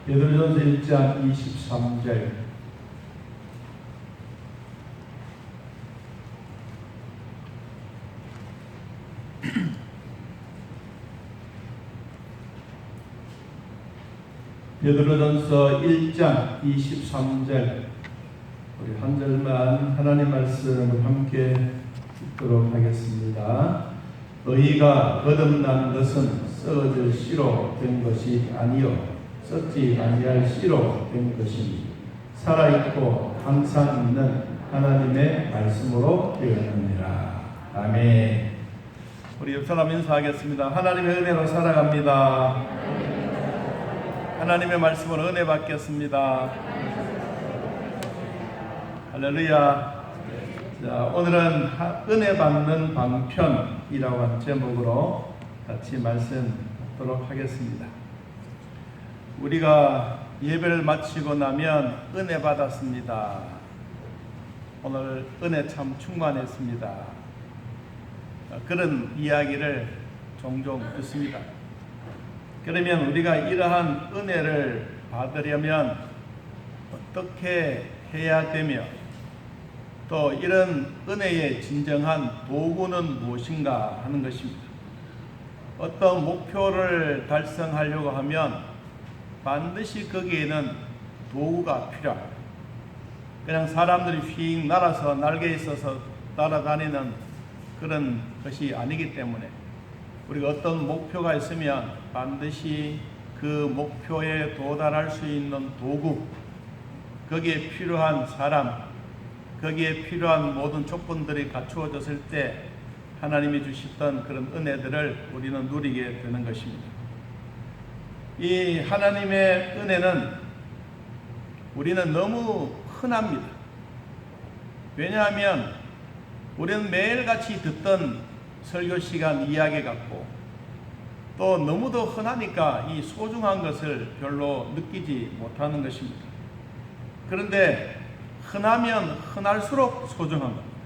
베드로전서 1장 23절. 베드로전서 1장 23절. 우리 한 절만 하나님 말씀을 함께 읽도록 하겠습니다. 의가 거듭난 것은 썩어질 씨로 된 것이 아니요 썩지 아니할 씨로 된 것이니 살아있고 항상 있는 하나님의 말씀으로 되었느니라. 아멘. 우리 옆 사람 인사하겠습니다. 하나님의 은혜로 살아갑니다. 하나님의 말씀으로 은혜 받겠습니다. 할렐루야. 자, 오늘은 은혜 받는 방편이라고 하는 제목으로 같이 말씀하도록 하겠습니다. 우리가 예배를 마치고 나면 은혜 받았습니다. 오늘 은혜 참 충만했습니다. 그런 이야기를 종종 듣습니다. 그러면 우리가 이러한 은혜를 받으려면 어떻게 해야 되며 또 이런 은혜의 진정한 도구는 무엇인가 하는 것입니다. 어떤 목표를 달성하려고 하면 반드시 거기에는 도구가 필요합니다. 그냥 사람들이 휙 날아서 날개에 있어서 날아다니는 그런 것이 아니기 때문에 우리가 어떤 목표가 있으면 반드시 그 목표에 도달할 수 있는 도구, 거기에 필요한 사람, 거기에 필요한 모든 조건들이 갖추어졌을 때 하나님이 주셨던 그런 은혜들을 우리는 누리게 되는 것입니다. 이 하나님의 은혜는 우리는 너무 흔합니다. 왜냐하면 우리는 매일같이 듣던 설교 시간 이야기 같고 또 너무도 흔하니까 이 소중한 것을 별로 느끼지 못하는 것입니다. 그런데 흔하면 흔할수록 소중한 겁니다.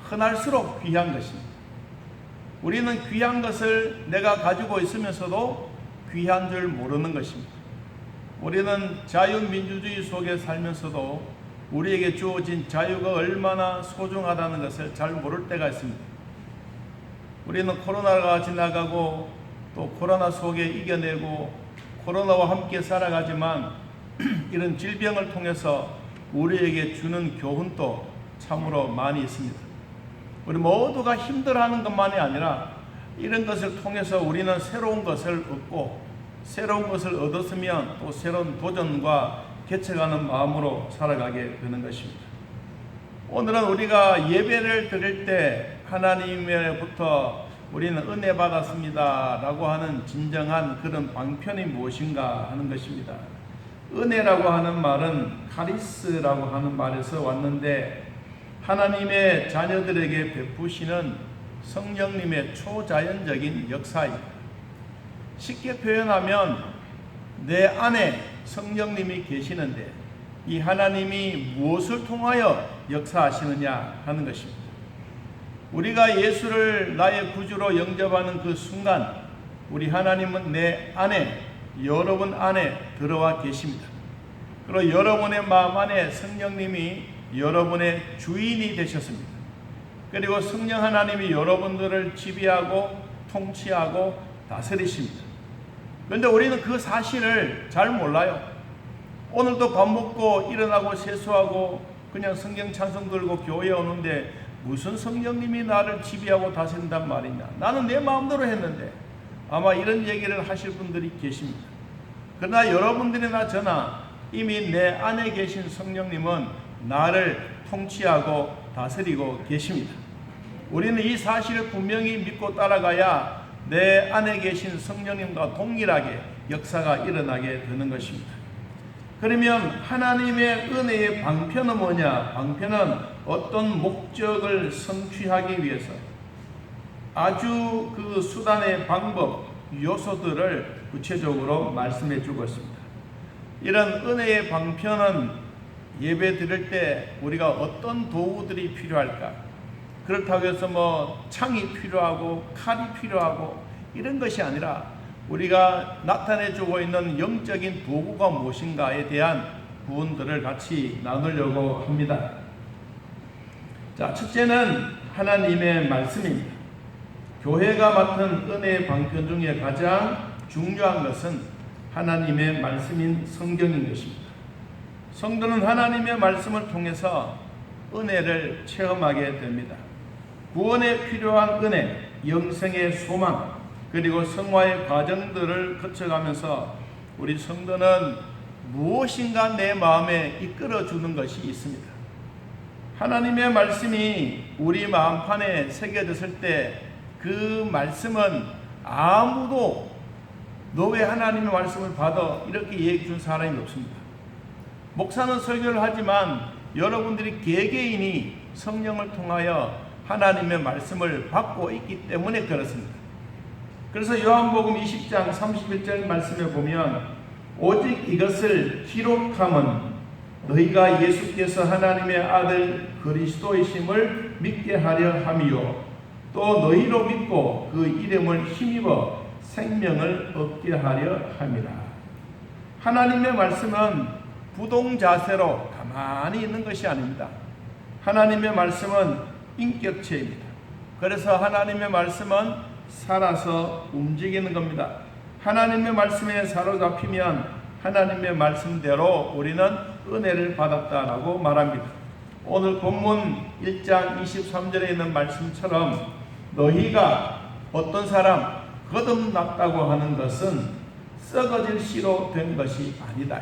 흔할수록 귀한 것입니다. 우리는 귀한 것을 내가 가지고 있으면서도 귀한 줄 모르는 것입니다. 우리는 자유민주주의 속에 살면서도 우리에게 주어진 자유가 얼마나 소중하다는 것을 잘 모를 때가 있습니다. 우리는 코로나가 지나가고 또 코로나 속에 이겨내고 코로나와 함께 살아가지만 이런 질병을 통해서 우리에게 주는 교훈도 참으로 많이 있습니다. 우리 모두가 힘들어하는 것만이 아니라 이런 것을 통해서 우리는 새로운 것을 얻고 새로운 것을 얻었으면 또 새로운 도전과 개척하는 마음으로 살아가게 되는 것입니다. 오늘은 우리가 예배를 드릴 때 하나님으로부터 우리는 은혜 받았습니다 라고 하는 진정한 그런 방편이 무엇인가 하는 것입니다. 은혜라고 하는 말은 카리스라고 하는 말에서 왔는데 하나님의 자녀들에게 베푸시는 성령님의 초자연적인 역사입니다. 쉽게 표현하면 내 안에 성령님이 계시는데 이 하나님이 무엇을 통하여 역사하시느냐 하는 것입니다. 우리가 예수를 나의 구주로 영접하는 그 순간 우리 하나님은 내 안에 여러분 안에 들어와 계십니다. 그리고 여러분의 마음 안에 성령님이 여러분의 주인이 되셨습니다. 그리고 성령 하나님이 여러분들을 지배하고 통치하고 다스리십니다. 그런데 우리는 그 사실을 잘 몰라요. 오늘도 밥 먹고 일어나고 세수하고 그냥 성경 찬송 들고 교회에 오는데 무슨 성령님이 나를 지배하고 다스린단 말이냐. 나는 내 마음대로 했는데 아마 이런 얘기를 하실 분들이 계십니다. 그러나 여러분들이나 저나 이미 내 안에 계신 성령님은 나를 통치하고 다스리고 계십니다. 우리는 이 사실을 분명히 믿고 따라가야 내 안에 계신 성령님과 동일하게 역사가 일어나게 되는 것입니다. 그러면 하나님의 은혜의 방편은 뭐냐? 방편은 어떤 목적을 성취하기 위해서 아주 그 수단의 방법, 요소들을 구체적으로 말씀해 주고 있습니다. 이런 은혜의 방편은 예배 드릴 때 우리가 어떤 도구들이 필요할까? 그렇다고 해서 창이 필요하고 칼이 필요하고 이런 것이 아니라 우리가 나타내주고 있는 영적인 도구가 무엇인가에 대한 부분들을 같이 나누려고 합니다. 자, 첫째는 하나님의 말씀입니다. 교회가 맡은 은혜의 방편 중에 가장 중요한 것은 하나님의 말씀인 성경인 것입니다. 성도는 하나님의 말씀을 통해서 은혜를 체험하게 됩니다. 구원에 필요한 은혜, 영생의 소망, 그리고 성화의 과정들을 거쳐가면서 우리 성도는 무엇인가 내 마음에 이끌어주는 것이 있습니다. 하나님의 말씀이 우리 마음판에 새겨졌을 때 그 말씀은 아무도 너 왜 하나님의 말씀을 받아? 이렇게 얘기해 준 사람이 없습니다. 목사는 설교를 하지만 여러분들이 개개인이 성령을 통하여 하나님의 말씀을 받고 있기 때문에 그렇습니다. 그래서 요한복음 20장 31절 말씀에 보면 오직 이것을 기록함은 너희가 예수께서 하나님의 아들 그리스도이심을 믿게 하려 함이요 또 너희로 믿고 그 이름을 힘입어 생명을 얻게 하려 함이라. 하나님의 말씀은 부동자세로 가만히 있는 것이 아닙니다. 하나님의 말씀은 인격체입니다. 그래서 하나님의 말씀은 살아서 움직이는 겁니다. 하나님의 말씀에 사로잡히면 하나님의 말씀대로 우리는 은혜를 받았다라고 말합니다. 오늘 본문 1장 23절에 있는 말씀처럼 너희가 어떤 사람 거듭났다고 하는 것은 썩어질 씨로 된 것이 아니다.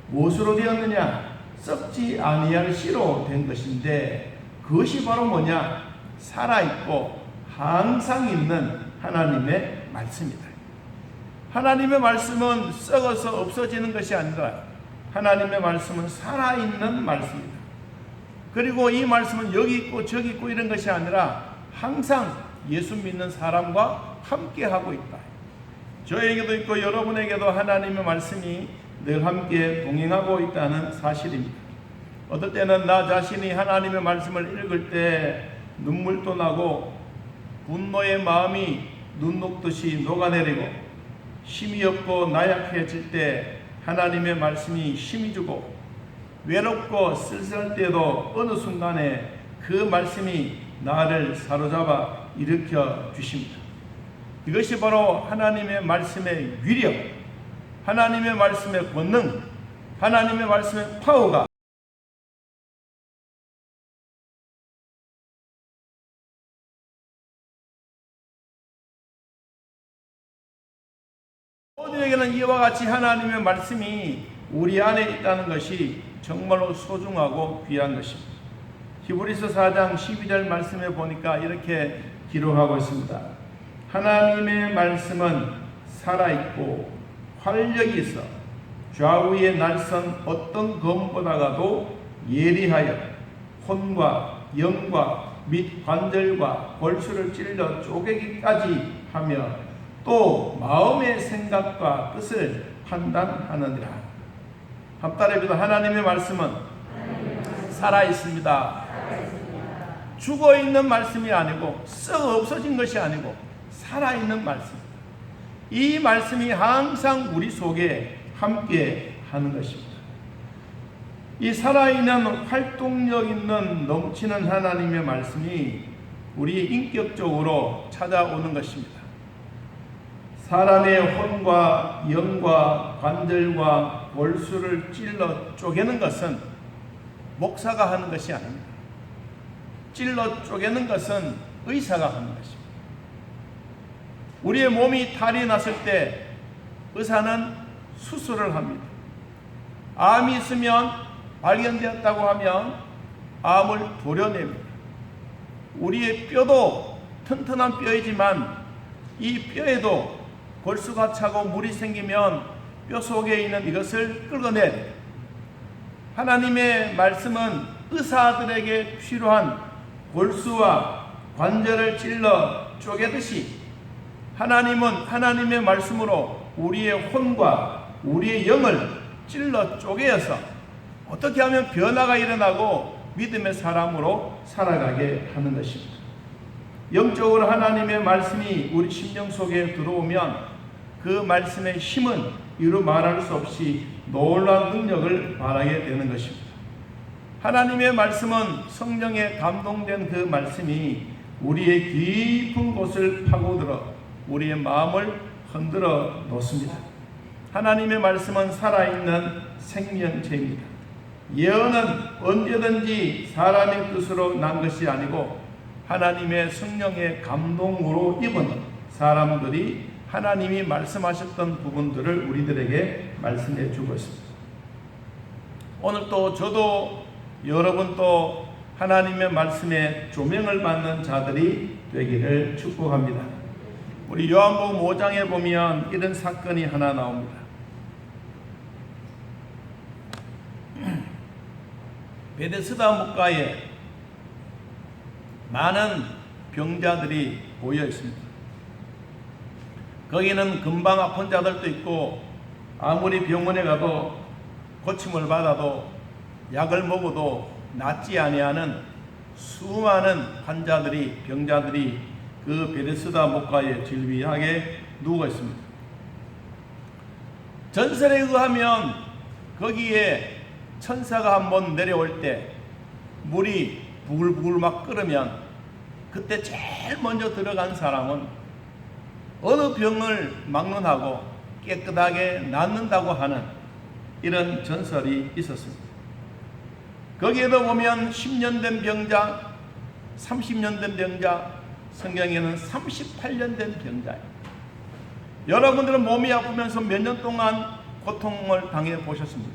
무엇으로 되었느냐? 썩지 아니할 씨로 된 것인데 그것이 바로 뭐냐? 살아있고 항상 있는 하나님의 말씀이다. 하나님의 말씀은 썩어서 없어지는 것이 아니라 하나님의 말씀은 살아있는 말씀이다. 그리고 이 말씀은 여기 있고 저기 있고 이런 것이 아니라 항상 예수 믿는 사람과 함께 하고 있다. 저에게도 있고 여러분에게도 하나님의 말씀이 늘 함께 동행하고 있다는 사실입니다. 어떨 때는 나 자신이 하나님의 말씀을 읽을 때 눈물도 나고 분노의 마음이 눈 녹듯이 녹아내리고 힘이 없고 나약해질 때 하나님의 말씀이 힘이 주고 외롭고 쓸쓸할 때도 어느 순간에 그 말씀이 나를 사로잡아 일으켜 주십니다. 이것이 바로 하나님의 말씀의 위력, 하나님의 말씀의 권능, 하나님의 말씀의 파워가 모두에게는 이와 같이 하나님의 말씀이 우리 안에 있다는 것이 정말로 소중하고 귀한 것입니다. 히브리서 4장 12절 말씀에 보니까 이렇게 기록하고 있습니다. 하나님의 말씀은 살아있고 활력이 있어 좌우에 날선 어떤 검보다가도 예리하여 혼과 영과 및 관절과 골수를 찔러 쪼개기까지 하며 또 마음의 생각과 뜻을 판단하느니라. 한따라해도 하나님의 말씀은 살아있습니다. 죽어있는 말씀이 아니고 썩어 없어진 것이 아니고 살아있는 말씀입니다. 이 말씀이 항상 우리 속에 함께 하는 것입니다. 이 살아있는 활동력 있는 넘치는 하나님의 말씀이 우리 인격적으로 찾아오는 것입니다. 사람의 혼과 영과 관절과 골수를 찔러 쪼개는 것은 목사가 하는 것이 아닙니다. 찔러 쪼개는 것은 의사가 하는 것입니다. 우리의 몸이 탈이 났을 때 의사는 수술을 합니다. 암이 있으면 발견되었다고 하면 암을 도려냅니다. 우리의 뼈도 튼튼한 뼈이지만 이 뼈에도 골수가 차고 물이 생기면 뼈 속에 있는 이것을 끌어내야 됩니다. 하나님의 말씀은 의사들에게 필요한 골수와 관절을 찔러 쪼개듯이 하나님은 하나님의 말씀으로 우리의 혼과 우리의 영을 찔러 쪼개어서 어떻게 하면 변화가 일어나고 믿음의 사람으로 살아가게 하는 것입니다. 영적으로 하나님의 말씀이 우리 심령 속에 들어오면 그 말씀의 힘은 이루 말할 수 없이 놀라운 능력을 발하게 되는 것입니다. 하나님의 말씀은 성령에 감동된 그 말씀이 우리의 깊은 곳을 파고들어 우리의 마음을 흔들어 놓습니다. 하나님의 말씀은 살아있는 생명체입니다. 예언은 언제든지 사람의 뜻으로 난 것이 아니고 하나님의 성령의 감동으로 입은 사람들이 하나님이 말씀하셨던 부분들을 우리들에게 말씀해 주고 있습니다. 오늘 또 저도 여러분 또 하나님의 말씀에 조명을 받는 자들이 되기를 축복합니다. 우리 요한복음 5장에 보면 이런 사건이 하나 나옵니다. 베데스다 목가에 많은 병자들이 모여 있습니다. 거기는 금방 아픈 자들도 있고 아무리 병원에 가도 고침을 받아도 약을 먹어도 낫지 아니하는 수많은 환자들이 병자들이 그 베데스다 목가에 질비하게 누워 있습니다. 전설에 의하면 거기에 천사가 한번 내려올 때 물이 부글부글 막 끓으면 그때 제일 먼저 들어간 사람은 어느 병을 막론하고 깨끗하게 낫는다고 하는 이런 전설이 있었습니다. 거기에도 보면 10년 된 병자, 30년 된 병자, 성경에는 38년 된 병자예요. 여러분들은 몸이 아프면서 몇 년 동안 고통을 당해 보셨습니다.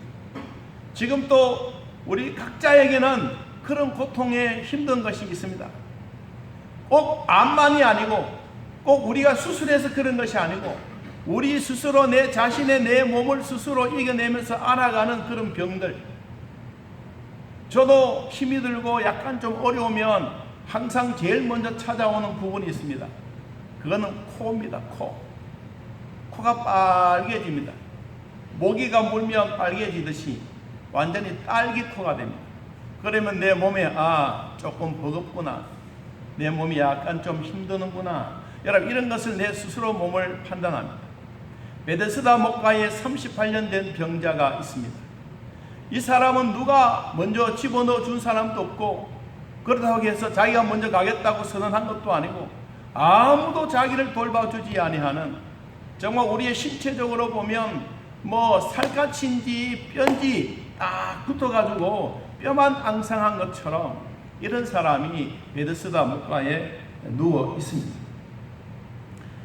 지금 또 우리 각자에게는 그런 고통에 힘든 것이 있습니다. 꼭 암만이 아니고 꼭 우리가 수술해서 그런 것이 아니고 우리 스스로 내 자신의 내 몸을 스스로 이겨내면서 알아가는 그런 병들. 저도 힘이 들고 약간 좀 어려우면 항상 제일 먼저 찾아오는 부분이 있습니다. 그거는 코입니다. 코가 빨개집니다. 모기가 물면 빨개지듯이 완전히 딸기코가 됩니다. 그러면 내 몸에 조금 버겁구나, 내 몸이 약간 좀 힘드는구나, 여러분 이런 것을 내 스스로 몸을 판단합니다. 베데스다 목가에 38년 된 병자가 있습니다. 이 사람은 누가 먼저 집어넣어 준 사람도 없고 그렇다고 해서 자기가 먼저 가겠다고 선언한 것도 아니고 아무도 자기를 돌봐주지 아니하는, 정말 우리의 신체적으로 보면 뭐 살갗인지 뼈인지 딱 붙어가지고 뼈만 앙상한 것처럼 이런 사람이 베데스다 목가에 누워 있습니다.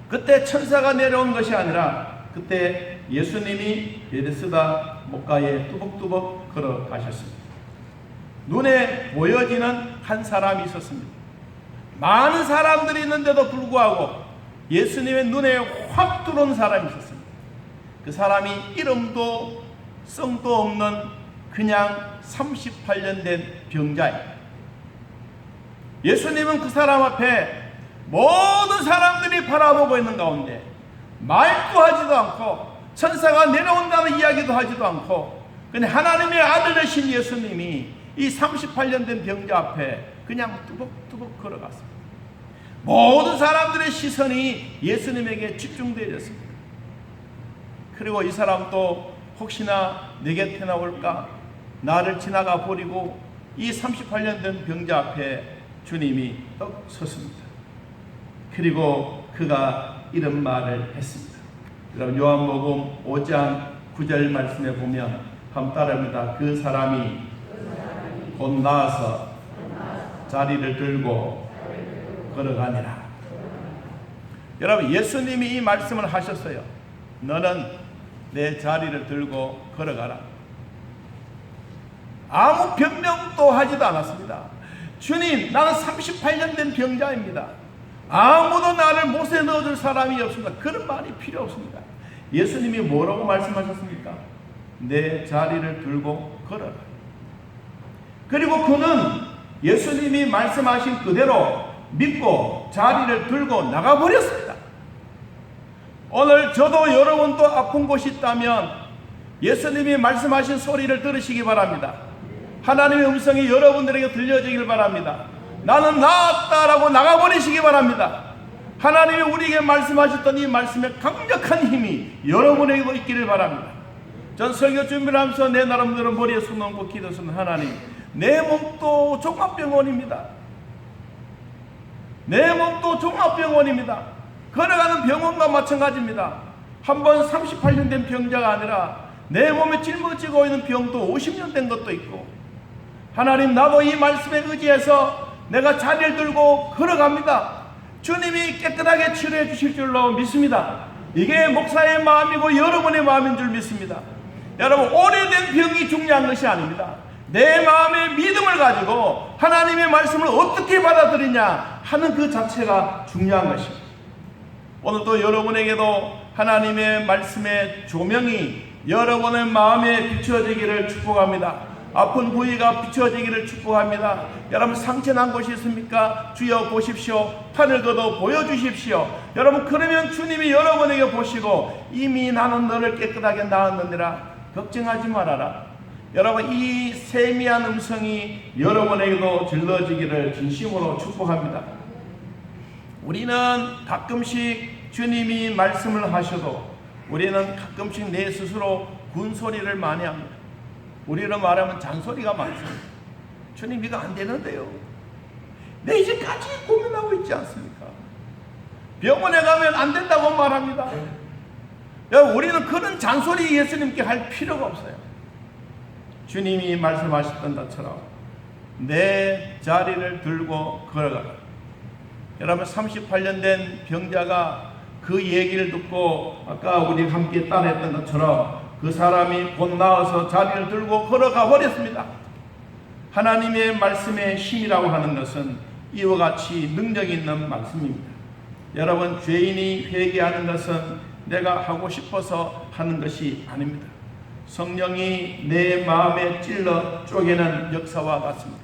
그때 천사가 내려온 것이 아니라 그때 예수님이 베데스다 목가에 뚜벅뚜벅 걸어가셨습니다. 눈에 보여지는 한 사람이 있었습니다. 많은 사람들이 있는데도 불구하고 예수님의 눈에 확 들어온 사람이 있었습니다. 그 사람이 이름도 성도 없는 그냥 38년 된 병자예요. 예수님은 그 사람 앞에 모든 사람들이 바라보고 있는 가운데 말도 하지도 않고 천사가 내려온다는 이야기도 하지도 않고 근데 하나님의 아들 되신 예수님이 이 38년 된 병자 앞에 그냥 뚜벅뚜벅 걸어갔습니다. 모든 사람들의 시선이 예수님에게 집중되었습니다. 그리고 이 사람도 혹시나 내 곁에 나올까, 나를 지나가 버리고 이 38년 된 병자 앞에 주님이 떡 섰습니다. 그리고 그가 이런 말을 했습니다. 여러분 요한복음 5장 9절 말씀에 보면 한번 따라합니다. 그 사람이 곧 나아서 자리를 들고 걸어가니라. 여러분 예수님이 이 말씀을 하셨어요. 너는 내 자리를 들고 걸어가라. 아무 변명도 하지도 않았습니다. 주님, 나는 38년 된 병자입니다. 아무도 나를 못에 넣어줄 사람이 없습니다. 그런 말이 필요 없습니다. 예수님이 뭐라고 말씀하셨습니까? 내 자리를 들고 걸어라. 그리고 그는 예수님이 말씀하신 그대로 믿고 자리를 들고 나가버렸습니다. 오늘 저도 여러분도 아픈 곳이 있다면 예수님이 말씀하신 소리를 들으시기 바랍니다. 하나님의 음성이 여러분들에게 들려지길 바랍니다. 나는 나았다라고 나가버리시기 바랍니다. 하나님이 우리에게 말씀하셨던 이 말씀의 강력한 힘이 여러분에게도 있기를 바랍니다. 전 설교 준비를 하면서 내 나름대로 머리에 손 얹고 기도했습니다. 하나님, 내 몸도 종합병원입니다. 내 몸도 종합병원입니다. 걸어가는 병원과 마찬가지입니다. 한번 38년 된 병자가 아니라 내 몸에 짊어지고 있는 병도 50년 된 것도 있고, 하나님, 나도 이 말씀에 의지해서 내가 자리를 들고 걸어갑니다. 주님이 깨끗하게 치료해 주실 줄로 믿습니다. 이게 목사의 마음이고 여러분의 마음인 줄 믿습니다. 여러분, 오래된 병이 중요한 것이 아닙니다. 내 마음의 믿음을 가지고 하나님의 말씀을 어떻게 받아들이냐 하는 그 자체가 중요한 것입니다. 오늘도 여러분에게도 하나님의 말씀의 조명이 여러분의 마음에 비추어지기를 축복합니다. 아픈 부위가 비추어지기를 축복합니다. 여러분, 상처난 곳이 있습니까? 주여 보십시오. 판을 걷어 보여주십시오. 여러분, 그러면 주님이 여러분에게 보시고 이미 나는 너를 깨끗하게 낳았느니라, 걱정하지 말아라. 여러분, 이 세미한 음성이 여러분에게도 들려지기를 진심으로 축복합니다. 우리는 가끔씩 주님이 말씀을 하셔도 우리는 가끔씩 내 스스로 군소리를 많이 합니다. 우리로 말하면 잔소리가 많습니다. 주님, 이거 안 되는데요. 내 이제까지 고민하고 있지 않습니까? 병원에 가면 안 된다고 말합니다. 우리는 그런 잔소리 예수님께 할 필요가 없어요. 주님이 말씀하셨던 것처럼 내 자리를 들고 걸어가라. 여러분, 38년 된 병자가 그 얘기를 듣고 아까 우리 함께 따라했던 것처럼 그 사람이 곧 나와서 자리를 들고 걸어가 버렸습니다. 하나님의 말씀의 힘이라고 하는 것은 이와 같이 능력 있는 말씀입니다. 여러분, 죄인이 회개하는 것은 내가 하고 싶어서 하는 것이 아닙니다. 성령이 내 마음에 찔러 쪼개는 역사와 같습니다.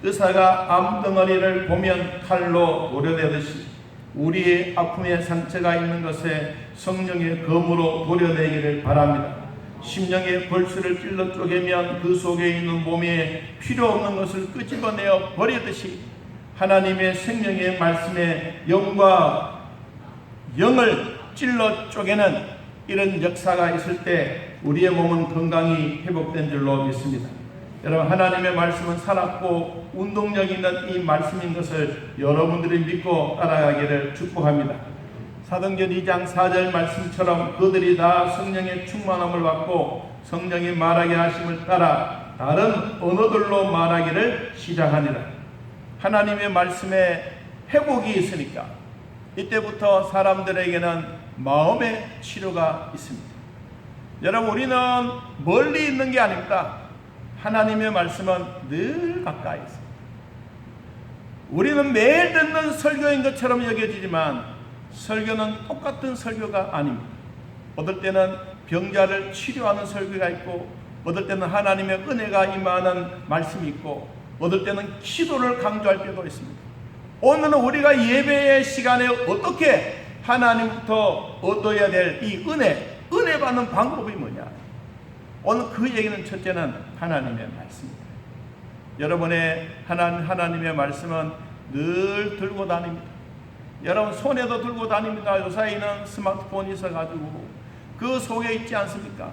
의사가 암덩어리를 보면 칼로 도려내듯이 우리의 아픔의 상처가 있는 것에 성령의 검으로 도려내기를 바랍니다. 심령의 벌수를 찔러 쪼개면 그 속에 있는 몸에 필요 없는 것을 끄집어내어 버리듯이 하나님의 생명의 말씀에 영과 영을 찔러 쪼개는 이런 역사가 있을 때 우리의 몸은 건강히 회복된 줄로 믿습니다. 여러분, 하나님의 말씀은 살았고 운동력 있는 이 말씀인 것을 여러분들이 믿고 따라가기를 축복합니다. 사도행전 2장 4절 말씀처럼 그들이 다 성령의 충만함을 받고 성령이 말하게 하심을 따라 다른 언어들로 말하기를 시작하니라. 하나님의 말씀에 회복이 있으니까 이때부터 사람들에게는 마음의 치료가 있습니다. 여러분, 우리는 멀리 있는 게 아닙니다. 하나님의 말씀은 늘 가까이 있습니다. 우리는 매일 듣는 설교인 것처럼 여겨지지만 설교는 똑같은 설교가 아닙니다. 어떨 때는 병자를 치료하는 설교가 있고, 어떨 때는 하나님의 은혜가 임하는 말씀이 있고, 어떨 때는 기도를 강조할 때도 있습니다. 오늘은 우리가 예배의 시간에 어떻게 하나님부터 얻어야 될 이 은혜 받는 방법이 뭐냐? 오늘 그 얘기는 첫째는 하나님의 말씀입니다. 여러분의 하나님의 말씀은 늘 들고 다닙니다. 여러분, 손에도 들고 다닙니다. 요사이는 스마트폰이 있어가지고 그 속에 있지 않습니까?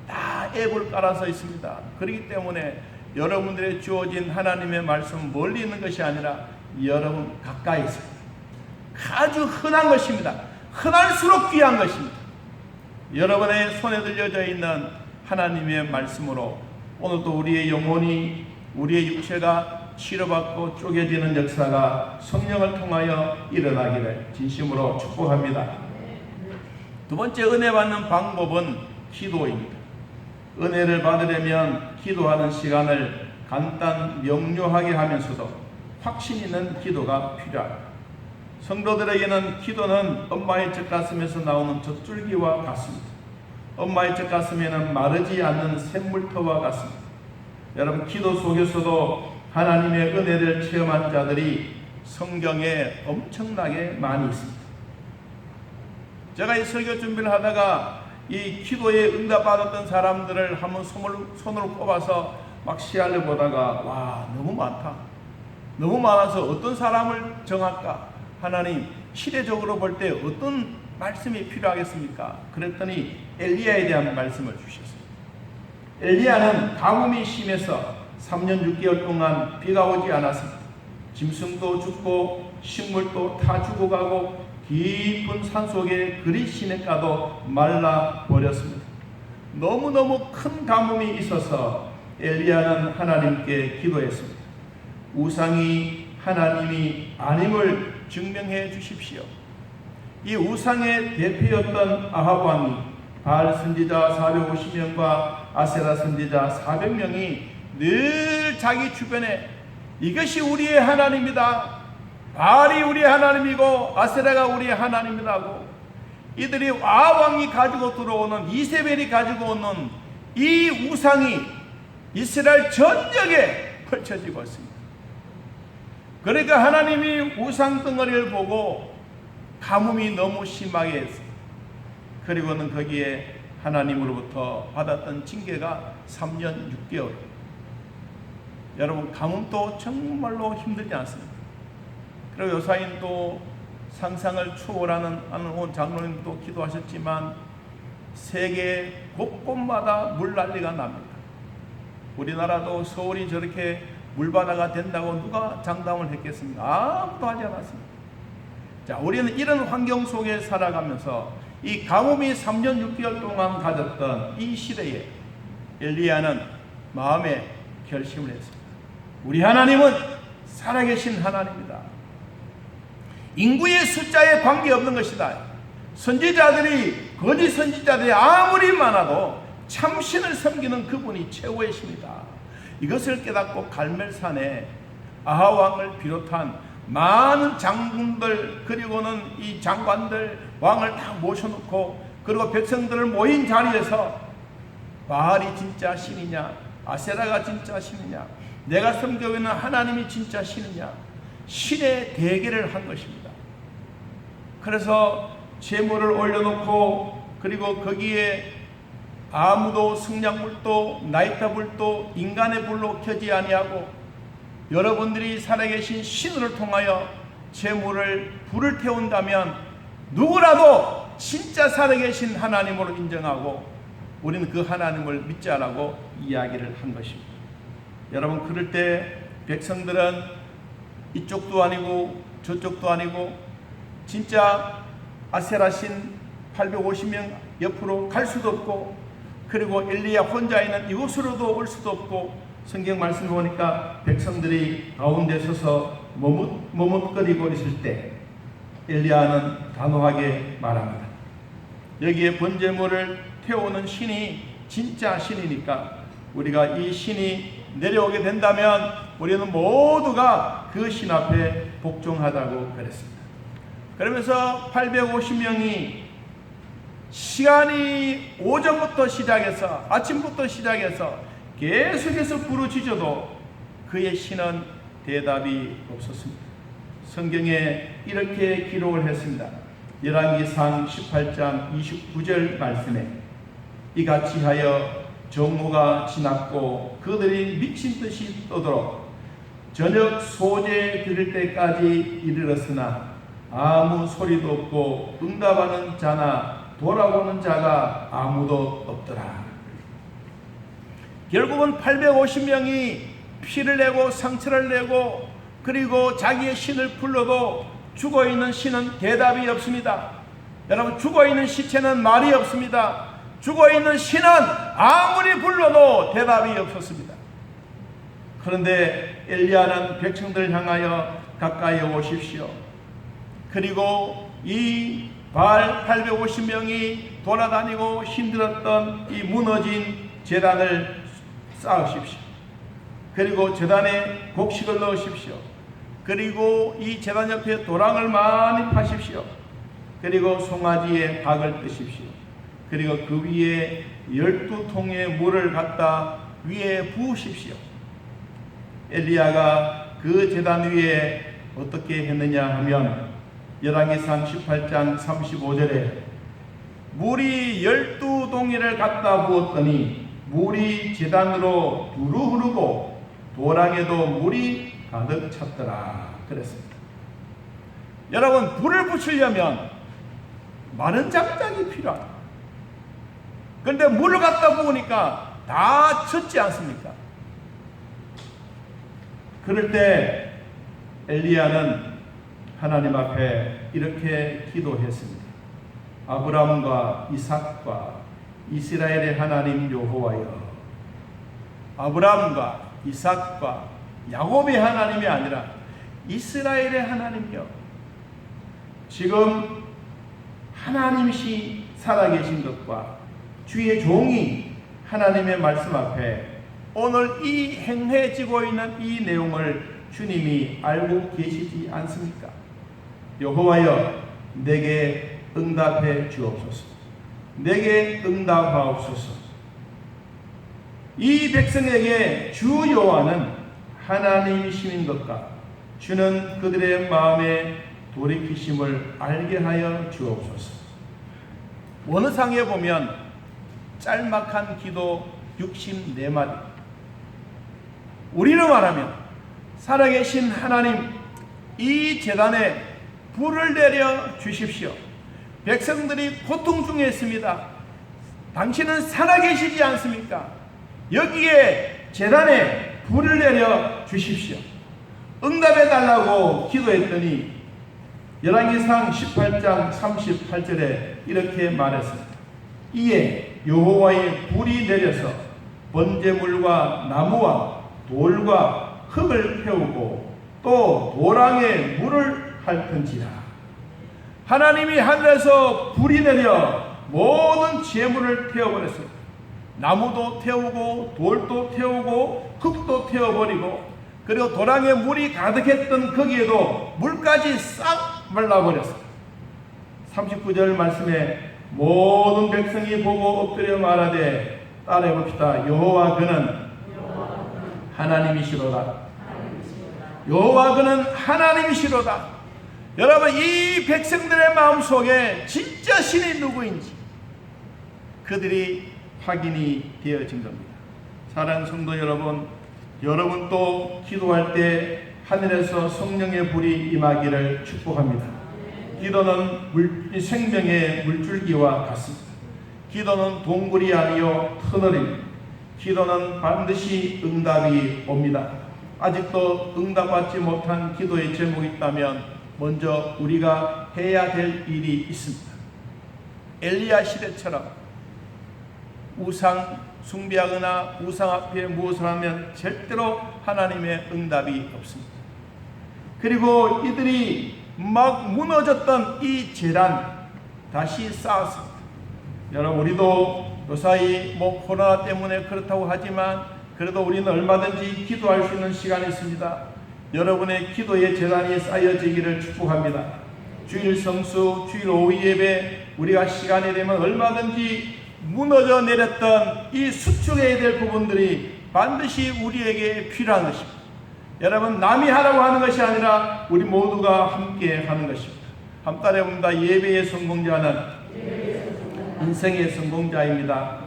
다 앱을 깔아서 있습니다. 그렇기 때문에 여러분들의 주어진 하나님의 말씀은 멀리 있는 것이 아니라 여러분 가까이 있습니다. 아주 흔한 것입니다. 흔할수록 귀한 것입니다. 여러분의 손에 들려져 있는 하나님의 말씀으로 오늘도 우리의 영혼이, 우리의 육체가 치료받고 쪼개지는 역사가 성령을 통하여 일어나기를 진심으로 축복합니다. 두 번째, 은혜 받는 방법은 기도입니다. 은혜를 받으려면 기도하는 시간을 간단 명료하게 하면서도 확신 있는 기도가 필요합니다. 성도들에게는 기도는 엄마의 젖가슴에서 나오는 젖줄기와 같습니다. 엄마의 젖가슴에는 마르지 않는 샘물터와 같습니다. 여러분, 기도 속에서도 하나님의 은혜를 체험한 자들이 성경에 엄청나게 많이 있습니다. 제가 이 설교 준비를 하다가 이 기도에 응답받았던 사람들을 한번 손으로 꼽아서 막 시야를 보다가 와, 너무 많다. 너무 많아서 어떤 사람을 정할까? 하나님, 시대적으로 볼 때 어떤 말씀이 필요하겠습니까? 그랬더니 엘리야에 대한 말씀을 주셨어요. 엘리야는 가뭄이 심해서 3년 6개월 동안 비가 오지 않았습니다. 짐승도 죽고 식물도 다 죽어가고 깊은 산속에 그리 시냇가도 말라버렸습니다. 너무너무 큰 가뭄이 있어서 엘리야는 하나님께 기도했습니다. 우상이 하나님이 아님을 증명해 주십시오. 이 우상의 대표였던 아합 왕이 바알 선지자 450명과 아세라 선지자 400명이 늘 자기 주변에 이것이 우리의 하나님이다, 바알이 우리의 하나님이고 아세라가 우리의 하나님이라고, 이들이 아합 왕이 가지고 들어오는, 이세벨이 가지고 오는 이 우상이 이스라엘 전역에 펼쳐지고 있습니다. 그러니까 하나님이 우상 덩어리를 보고 가뭄이 너무 심하게 했어요. 그리고는 거기에 하나님으로부터 받았던 징계가 3년 6개월. 여러분, 가뭄도 정말로 힘들지 않습니다. 그리고 요사인 또 상상을 초월하는 오늘 장로님도 기도하셨지만 세계 곳곳마다 물난리가 납니다. 우리나라도 서울이 저렇게 물바다가 된다고 누가 장담을 했겠습니까? 아무도 하지 않았습니다. 자, 우리는 이런 환경 속에 살아가면서 이 가뭄이 3년 6개월 동안 가졌던 이 시대에 엘리야는 마음에 결심을 했습니다. 우리 하나님은 살아계신 하나님이다. 인구의 숫자에 관계없는 것이다. 선지자들이, 거짓 선지자들이 아무리 많아도 참신을 섬기는 그분이 최고의 신이다. 이것을 깨닫고 갈멜산에 아합 왕을 비롯한 많은 장군들, 그리고는 이 장관들, 왕을 다 모셔놓고, 그리고 백성들을 모인 자리에서 바알이 진짜 신이냐, 아세라가 진짜 신이냐, 내가 섬기고 있는 하나님이 진짜 신이냐, 신의 대결을 한 것입니다. 그래서 제물을 올려놓고, 그리고 거기에 아무도 성냥불도 나이타불도 인간의 불로 켜지 아니하고, 여러분들이 살아계신 신을 통하여 제물을 불을 태운다면 누구라도 진짜 살아계신 하나님으로 인정하고 우리는 그 하나님을 믿자라고 이야기를 한 것입니다. 여러분, 그럴 때 백성들은 이쪽도 아니고 저쪽도 아니고 진짜 아세라신 850명 옆으로 갈 수도 없고, 그리고 엘리야 혼자 있는 이곳으로도 올 수도 없고, 성경 말씀 보니까 백성들이 가운데 서서 머뭇거리고 있을 때 엘리야는 단호하게 말합니다. 여기에 번제물을 태우는 신이 진짜 신이니까 우리가 이 신이 내려오게 된다면 우리는 모두가 그 신 앞에 복종하다고 그랬습니다. 그러면서 850명이 시간이 오전부터 시작해서, 아침부터 시작해서 계속해서 부르짖어도 그의 신은 대답이 없었습니다. 성경에 이렇게 기록을 했습니다. 열왕기상 18장 29절 말씀에 이같이 하여 정오가 지났고 그들이 미친 듯이 떠들어 저녁 소재 드릴 때까지 이르렀으나 아무 소리도 없고 응답하는 자나 돌아오는 자가 아무도 없더라. 결국은 850명이 피를 내고 상처를 내고 그리고 자기의 신을 불러도 죽어있는 신은 대답이 없습니다. 여러분, 죽어있는 시체는 말이 없습니다. 죽어있는 신은 아무리 불러도 대답이 없었습니다. 그런데 엘리야는 백성들을 향하여 가까이 오십시오. 그리고 이 바알 850명이 돌아다니고 힘들었던 이 무너진 제단을 쌓으십시오. 그리고 제단에 곡식을 넣으십시오. 그리고 이 제단 옆에 도랑을 많이 파십시오. 그리고 송아지에 박을 뜨십시오. 그리고 그 위에 12통의 물을 갖다 위에 부으십시오. 엘리야가 그 제단 위에 어떻게 했느냐 하면 열왕기상 18장 35절에 물이 12동이를 갖다 부었더니 물이 제단으로 두루 흐르고 도랑에도 물이 가득 찼더라 그랬습니다. 여러분, 불을 붙이려면 많은 장작이 필요합니다. 그런데 물을 갖다 부으니까 다 젖지 않습니까? 그럴 때 엘리야는 하나님 앞에 이렇게 기도했습니다. 아브라함과 이삭과 이스라엘의 하나님 여호와여, 아브라함과 이삭과 야곱의 하나님이 아니라 이스라엘의 하나님이여, 지금 하나님이시 살아계신 것과 주의 종이 하나님의 말씀 앞에 오늘 이 행해지고 있는 이 내용을 주님이 알고 계시지 않습니까? 여호와여, 내게 응답해 주옵소서. 내게 응답하옵소서. 이 백성에게 주 여호와는 하나님이신 것과 주는 그들의 마음에 돌이키심을 알게 하여 주옵소서. 원어상에 보면 짤막한 기도 64마디. 우리로 말하면 살아계신 하나님, 이 제단에 불을 내려 주십시오. 백성들이 고통 중에 있습니다. 당신은 살아계시지 않습니까? 여기에 제단에 불을 내려 주십시오. 응답해 달라고 기도했더니 열왕기상 18장 38절에 이렇게 말했습니다. 이에 여호와의 불이 내려서 번제물과 나무와 돌과 흙을 태우고 또 도랑에 물을 핥은지라. 하나님이 하늘에서 불이 내려 모든 재물을 태워버렸어요. 나무도 태우고 돌도 태우고 흙도 태워버리고, 그리고 도랑에 물이 가득했던 거기에도 물까지 싹 말라버렸어요. 39절 말씀에 모든 백성이 보고 엎드려 말하되, 따라해봅시다. 여호와 그는 하나님이시로다. 여호와 그는 하나님이시로다. 여러분, 이 백성들의 마음속에 진짜 신이 누구인지 그들이 확인이 되어진 겁니다. 사랑하는 성도 여러분, 여러분도 기도할 때 하늘에서 성령의 불이 임하기를 축복합니다. 기도는 생명의 물줄기와 같습니다. 기도는 동굴이 아니요 터널입니다. 기도는 반드시 응답이 옵니다. 아직도 응답받지 못한 기도의 제목이 있다면 먼저 우리가 해야 될 일이 있습니다. 엘리야 시대처럼 우상 숭배하거나 우상 앞에 무엇을 하면 절대로 하나님의 응답이 없습니다. 그리고 이들이 막 무너졌던 이 제단 다시 쌓았습니다. 여러분, 우리도 요사이 코로나 때문에 그렇다고 하지만 그래도 우리는 얼마든지 기도할 수 있는 시간이 있습니다. 여러분의 기도의 제단이 쌓여지기를 축복합니다. 주일 성수, 주일 오후 예배, 우리가 시간이 되면 얼마든지 무너져 내렸던 이 수축해야 될 부분들이 반드시 우리에게 필요한 것입니다. 여러분, 남이 하라고 하는 것이 아니라 우리 모두가 함께 하는 것입니다. 한 달에 봅니다. 예배의 성공자는 인생의 성공자입니다.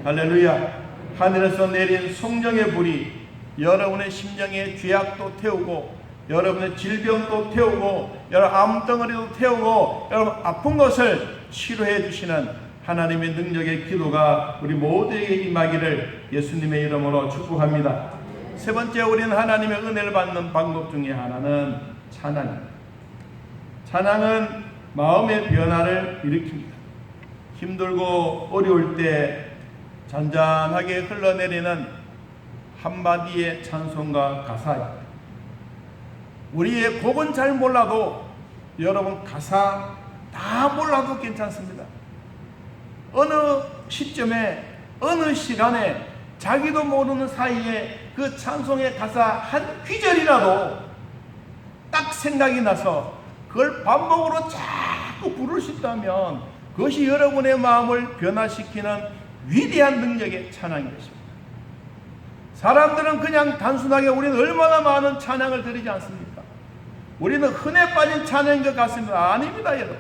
할렐루야. 하늘에서 내린 성령의 불이 여러분의 심령의 죄악도 태우고, 여러분의 질병도 태우고, 여러분 암덩어리도 태우고, 여러분 아픈 것을 치료해 주시는 하나님의 능력의 기도가 우리 모두에게 임하기를 예수님의 이름으로 축복합니다. 세 번째, 우리는 하나님의 은혜를 받는 방법 중에 하나는 찬양입니다. 찬양은 마음의 변화를 일으킵니다. 힘들고 어려울 때 잔잔하게 흘러내리는 한마디의 찬송과 가사입니다. 우리의 곡은 잘 몰라도, 여러분 가사 다 몰라도 괜찮습니다. 어느 시점에 어느 시간에 자기도 모르는 사이에 그 찬송의 가사 한 귀절이라도 딱 생각이 나서 그걸 반복으로 자꾸 부를 수 있다면 그것이 여러분의 마음을 변화시키는 위대한 능력의 찬양인 것입니다. 사람들은 그냥 단순하게 우리는 얼마나 많은 찬양을 드리지 않습니까? 우리는 흔해 빠진 찬양인 것 같습니다. 아닙니다, 여러분.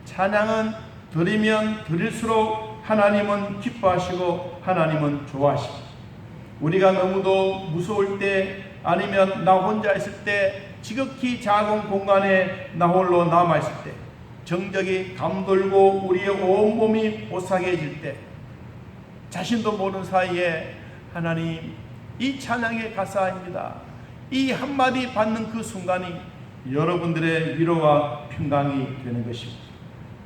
찬양은 드리면 드릴수록 하나님은 기뻐하시고 하나님은 좋아하십니다. 우리가 너무도 무서울 때, 아니면 나 혼자 있을 때, 지극히 작은 공간에 나 홀로 남아있을 때, 정적이 감돌고 우리의 온몸이 오싹해질 때, 자신도 모르는 사이에 하나님, 이 찬양의 가사입니다. 이 한마디 받는 그 순간이 여러분들의 위로와 평강이 되는 것입니다.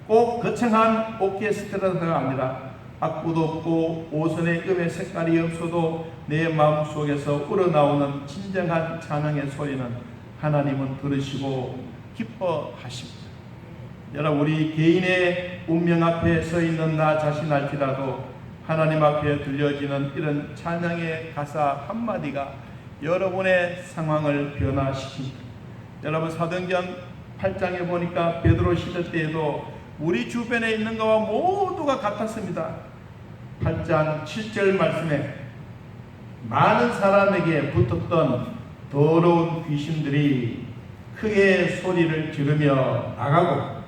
꼭 거창한 오케스트라가 아니라 악보도 없고 오선의 음의 색깔이 없어도 내 마음속에서 우러나오는 진정한 찬양의 소리는 하나님은 들으시고 기뻐하십니다. 여러분, 우리 개인의 운명 앞에 서 있는 나 자신할지라도 하나님 앞에 들려지는 이런 찬양의 가사 한마디가 여러분의 상황을 변화시킵니다. 여러분, 사도행전 8장에 보니까 베드로 시대 때에도 우리 주변에 있는 것과 모두가 같았습니다. 8장 7절 말씀에 많은 사람에게 붙었던 더러운 귀신들이 크게 소리를 지르며 나가고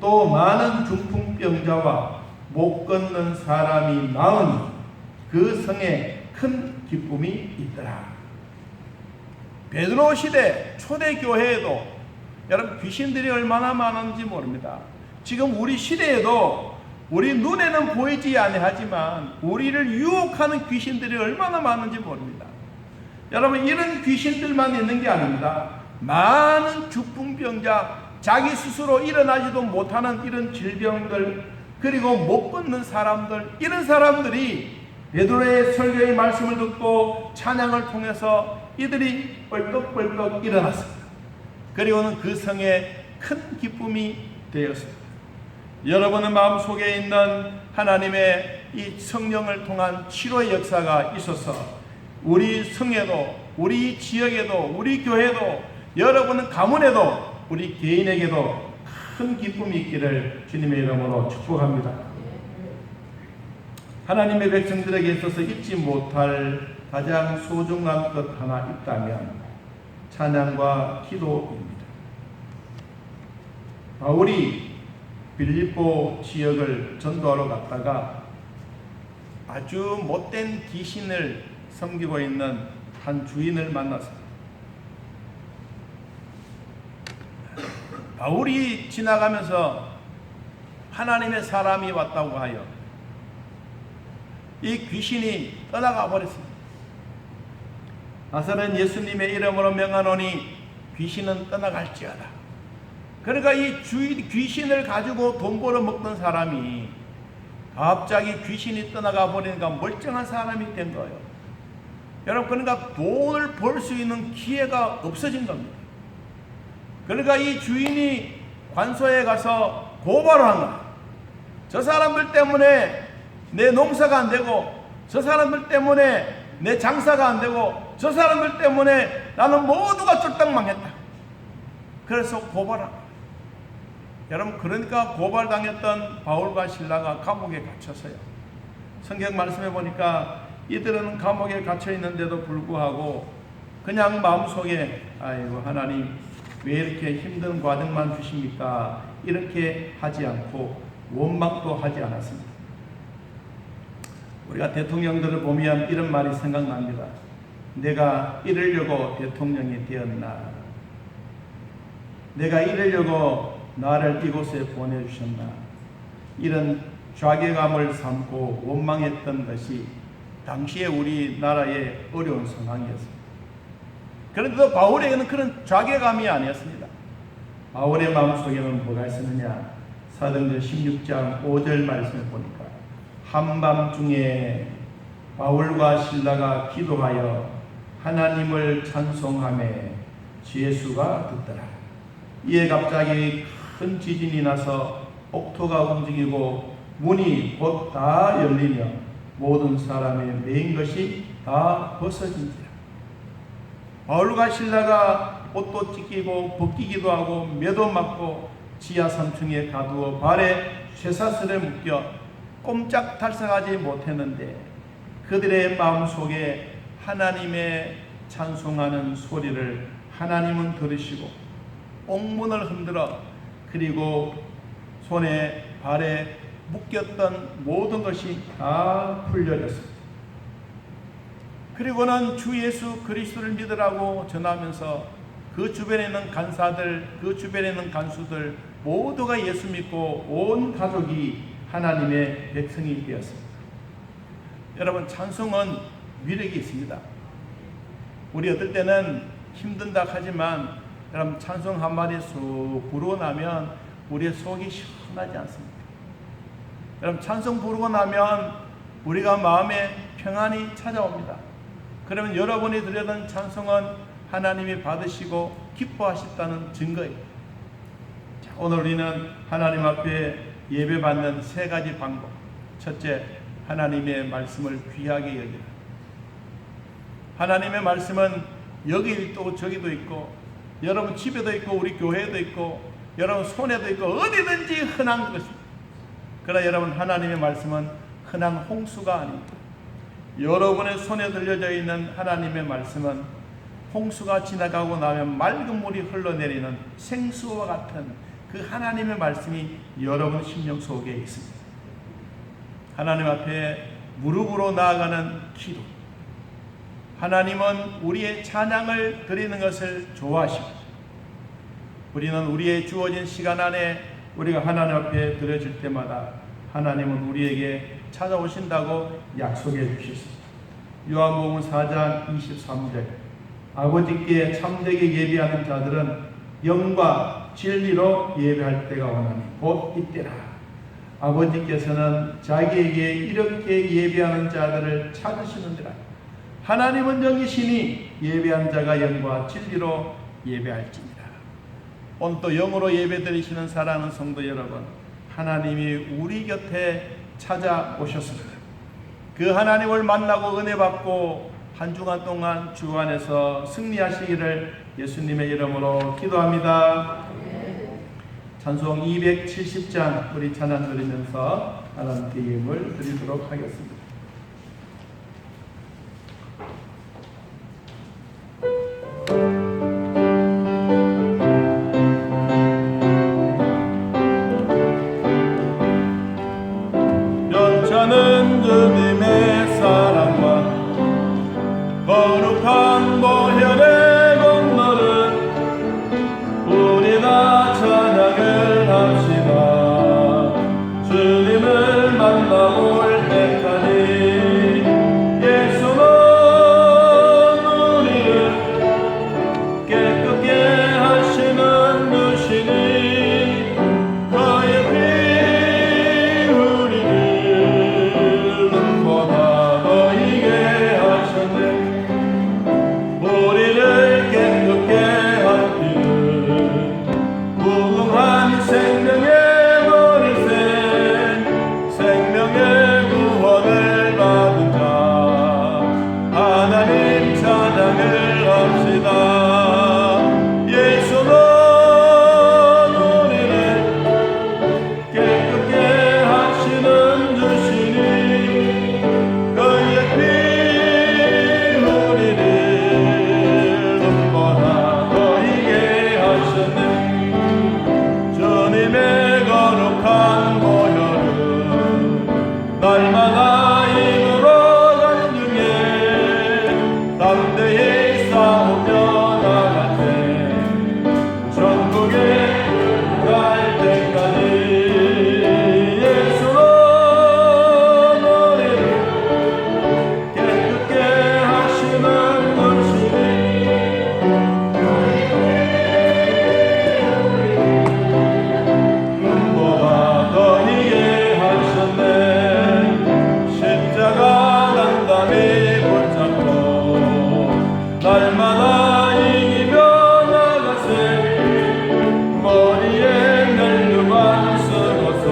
또 많은 중풍병자와 못 걷는 사람이 나으니 그 성에 큰 기쁨이 있더라. 베드로 시대 초대교회에도 여러분 귀신들이 얼마나 많은지 모릅니다. 지금 우리 시대에도 우리 눈에는 보이지 아니하지만 우리를 유혹하는 귀신들이 얼마나 많은지 모릅니다. 여러분, 이런 귀신들만 있는 게 아닙니다. 많은 중풍병자, 자기 스스로 일어나지도 못하는 이런 질병들, 그리고 못 걷는 사람들, 이런 사람들이 베드로의 설교의 말씀을 듣고 찬양을 통해서 이들이 벌떡벌떡 일어났습니다. 그리고는 그 성에 큰 기쁨이 되었습니다. 여러분의 마음속에 있는 하나님의 이 성령을 통한 치료의 역사가 있어서 우리 성에도, 우리 지역에도, 우리 교회도, 여러분의 가문에도, 우리 개인에게도 큰 기쁨이 있기를 주님의 이름으로 축복합니다. 하나님의 백성들에게 있어서 잊지 못할 가장 소중한 것 하나 있다면 찬양과 기도입니다. 바울이 빌립보 지역을 전도하러 갔다가 아주 못된 귀신을 섬기고 있는 한 주인을 만났습니다. 바울이 지나가면서 하나님의 사람이 왔다고 하여 이 귀신이 떠나가 버렸습니다. 나사렛 예수님의 이름으로 명하노니 귀신은 떠나갈지어다. 그러니까 이 귀신을 가지고 돈 벌어 먹던 사람이 갑자기 귀신이 떠나가 버리니까 멀쩡한 사람이 된 거예요. 여러분, 그러니까 돈을 벌 수 있는 기회가 없어진 겁니다. 그러니까 이 주인이 관서에 가서 고발을 한 거예요. 저 사람들 때문에 내 농사가 안 되고, 저 사람들 때문에 내 장사가 안 되고, 저 사람들 때문에 나는 모두가 쫄딱 망했다. 그래서 고발한 거예요. 여러분, 그러니까 고발당했던 바울과 실라가 감옥에 갇혔어요. 성경 말씀에 보니까 이들은 감옥에 갇혀 있는데도 불구하고 그냥 마음속에 아이고 하나님 왜 이렇게 힘든 과정만 주십니까? 이렇게 하지 않고 원망도 하지 않았습니다. 우리가 대통령들을 보면 이런 말이 생각납니다. 내가 이러려고 대통령이 되었나? 내가 이러려고 나를 이곳에 보내주셨나? 이런 좌괴감을 삼고 원망했던 것이 당시에 우리나라의 어려운 상황이었습니다. 그런데도 바울에게는 그런 좌괴감이 아니었습니다. 바울의 마음속에는 뭐가 있었느냐? 사도행전 16장 5절 말씀을 보니까 한밤중에 바울과 실라가 기도하여 하나님을 찬송하며 예수가 듣더라. 이에 갑자기 큰 지진이 나서 옥토가 움직이고 문이 곧 다 열리며 모든 사람의 매인 것이 다 벗어진지라. 바울과 실라가 옷도 찢기고 벗기기도 하고 매도 맞고 지하 3층에 가두어 발에 쇠사슬에 묶여 꼼짝달싹하지 못했는데 그들의 마음속에 하나님의 찬송하는 소리를 하나님은 들으시고 옥문을 흔들어 그리고 손에 발에 묶였던 모든 것이 다 풀려졌습니다. 그리고는 주 예수 그리스도를 믿으라고 전하면서 그 주변에 있는 간사들, 그 주변에 있는 간수들 모두가 예수 믿고 온 가족이 하나님의 백성이 되었습니다. 여러분, 찬송은 위력이 있습니다. 우리 어떨 때는 힘든다 하지만 여러분, 찬송 한 마디 쑥 부르고 나면 우리의 속이 시원하지 않습니까? 여러분, 찬송 부르고 나면 우리가 마음에 평안이 찾아옵니다. 그러면 여러분이 드렸던 찬송은 하나님이 받으시고 기뻐하셨다는 증거예요. 자, 오늘 우리는 하나님 앞에 예배받는 세 가지 방법. 첫째, 하나님의 말씀을 귀하게 여기라. 하나님의 말씀은 여기 있고 저기도 있고 여러분 집에도 있고 우리 교회에도 있고 여러분 손에도 있고 어디든지 흔한 것입니다. 그러나 여러분, 하나님의 말씀은 흔한 홍수가 아닙니다. 여러분의 손에 들려져 있는 하나님의 말씀은 홍수가 지나가고 나면 맑은 물이 흘러내리는 생수와 같은 그 하나님의 말씀이 여러분 심령 속에 있습니다. 하나님 앞에 무릎으로 나아가는 기도. 하나님은 우리의 찬양을 드리는 것을 좋아하십니다. 우리는 우리의 주어진 시간 안에 우리가 하나님 앞에 드려질 때마다 하나님은 우리에게 찾아오신다고 약속해 주셨습니다. 요한복음 4장 23절, 아버지께 참되게 예배하는 자들은 영과 진리로 예배할 때가 오나니 곧 이때라. 아버지께서는 자기에게 이렇게 예배하는 자들을 찾으시느니라. 하나님은 영이시니 예배한 자가 영과 진리로 예배할지니라. 오늘 또 영으로 예배드리시는 사랑하는 성도 여러분, 하나님이 우리 곁에 찾아오셨습니다. 그 하나님을 만나고 은혜 받고 한 주간 동안 주 안에서 승리하시기를 예수님의 이름으로 기도합니다. 찬송 270장 우리 찬양 드리면서 하나님께 예물 드리도록 하겠습니다. 연차는 주님의 사랑과 거룩한 보혈의 공로를 우리 다 찬양을 합시다. 주님을 만나올 때까지 예수는 우리를 깨끗게 하시는 주시니 그의 피 우리를 눈보다 더 희게 하셨네. 우리를 깨끗게 한 피는 무궁한 생명의 머리새, 생명의 구원을 받은 자 하나님 찬양을 합시다. 예수는 우리를 깨끗게 하시는 주시니 그의 피 우리를 눈보다 더 희게 하셨네. 주님의 거룩한 보혈은 날마다 힘으로 간중에 담대히 싸우며 나갈 때 천국에 갈 때까지 예수는 우리를 깨끗게 하시는 분이시니 눈보다 더 희게 하셨네. 십자가 단단히 붙잡고 날마다 이기며 나가세. 머리에 멜두만 쓰고서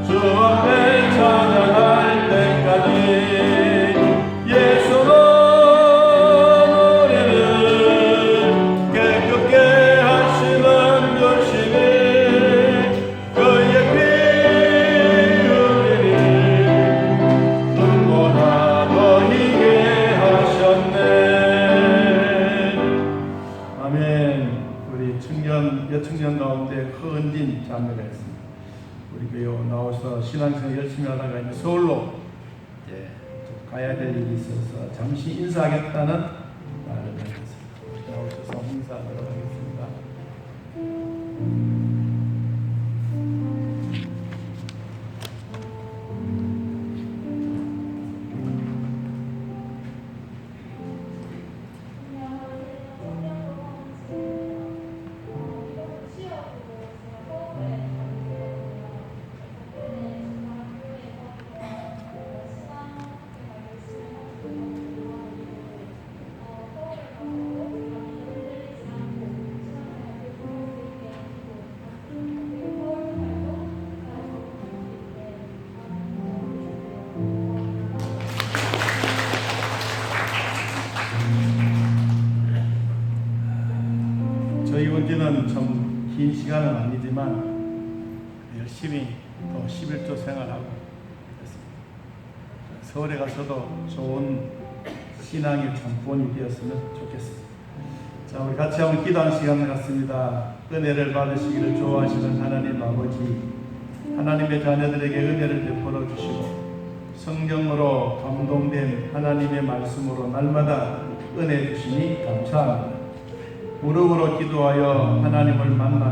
주 앞에 찬양할 때까지 예수는 우리를 깨끗게 하시는 주시니 그의 피 우리를 눈보다 더 희게 하셨네. 아멘. 우리 청년, 여청년 가운데 허은진 자매가 있습니다. 우리 교회 나와서 신앙생활 열심히 하다가 이제 서울로 가야 될 일이 있어서 잠시 인사하겠다는 말을 하겠습니다. 나오셔서 인사하도록 하겠습니다. 저희 원지는 참 긴 시간은 아니지만 열심히 또 11조 생활하고 그랬습니다. 서울에 가서도 좋은 신앙의 참본이 되었으면 좋겠습니다. 자, 우리 같이 한번 기도하는 시간을 갖습니다. 은혜를 받으시기를 좋아하시는 하나님 아버지, 하나님의 자녀들에게 은혜를 베풀어 주시고 성령으로 감동된 하나님의 말씀으로 날마다 은혜 주시니 감사합니다. 무릎으로 기도하여 하나님을 만나며